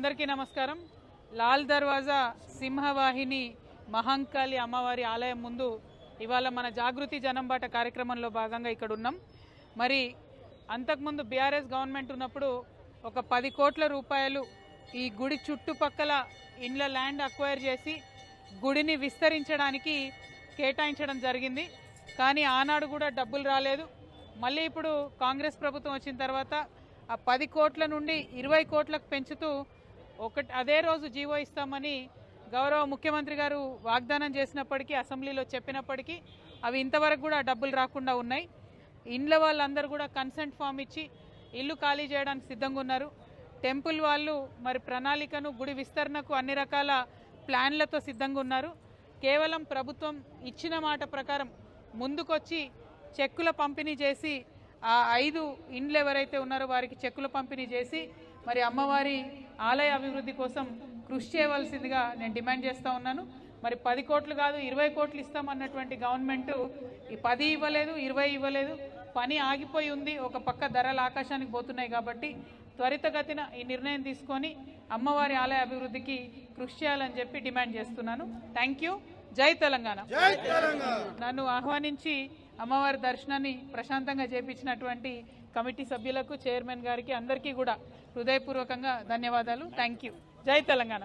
అందరికీ నమస్కారం. లాల్ దర్వాజా సింహవాహిని మహంకాళి అమ్మవారి ఆలయం ముందు ఇవాళ మన జాగృతి జనంబాట కార్యక్రమంలో భాగంగా ఇక్కడ ఉన్నాం. మరి అంతకుముందు బీఆర్ఎస్ గవర్నమెంట్ ఉన్నప్పుడు ఒక 10 కోట్ల రూపాయలు ఈ గుడి చుట్టుపక్కల ఇండ్ల ల్యాండ్ అక్వైర్ చేసి గుడిని విస్తరించడానికి కేటాయించడం జరిగింది. కానీ ఆనాడు కూడా డబ్బులు రాలేదు. మళ్ళీ ఇప్పుడు కాంగ్రెస్ ప్రభుత్వం వచ్చిన తర్వాత ఆ 10 కోట్ల నుండి 20 కోట్లకు పెంచుతూ అదే రోజు జీవో ఇస్తామని గౌరవ ముఖ్యమంత్రి గారు వాగ్దానం చేసినప్పటికీ, అసెంబ్లీలో చెప్పినప్పటికీ అవి ఇంతవరకు కూడా డబ్బులు రాకుండా ఉన్నాయి. ఇండ్ల వాళ్ళందరూ కూడా కన్సెంట్ ఫామ్ ఇచ్చి ఇల్లు ఖాళీ చేయడానికి సిద్ధంగా ఉన్నారు. టెంపుల్ వాళ్ళు మరి ప్రణాళికను, గుడి విస్తరణకు అన్ని రకాల ప్లాన్లతో సిద్ధంగా ఉన్నారు. కేవలం ప్రభుత్వం ఇచ్చిన మాట ప్రకారం ముందుకొచ్చి చెక్కుల పంపిణీ చేసి ఆ 5 ఇండ్లు ఎవరైతే ఉన్నారో వారికి చెక్కుల పంపిణీ చేసి మరి అమ్మవారి ఆలయ అభివృద్ధి కోసం కృషి చేయవలసిందిగా నేను డిమాండ్ చేస్తూ ఉన్నాను. మరి 10 కోట్లు కాదు 20 కోట్లు ఇస్తామన్నటువంటి గవర్నమెంట్ ఈ 10 ఇవ్వలేదు, 20 ఇవ్వలేదు. పని ఆగిపోయి ఉంది. ఒక పక్క ధరలు ఆకాశానికి పోతున్నాయి. కాబట్టి త్వరితగతిన ఈ నిర్ణయం తీసుకొని అమ్మవారి ఆలయ అభివృద్ధికి కృషి చేయాలని చెప్పి డిమాండ్ చేస్తున్నాను. Thank you. జై తెలంగాణ. నన్ను ఆహ్వానించి అమ్మవారి దర్శనాన్ని ప్రశాంతంగా చేపించినటువంటి కమిటీ సభ్యులకు, చైర్మన్ గారికి అందరికీ కూడా హృదయపూర్వకంగా ధన్యవాదాలు. Thank you. జై తెలంగాణ.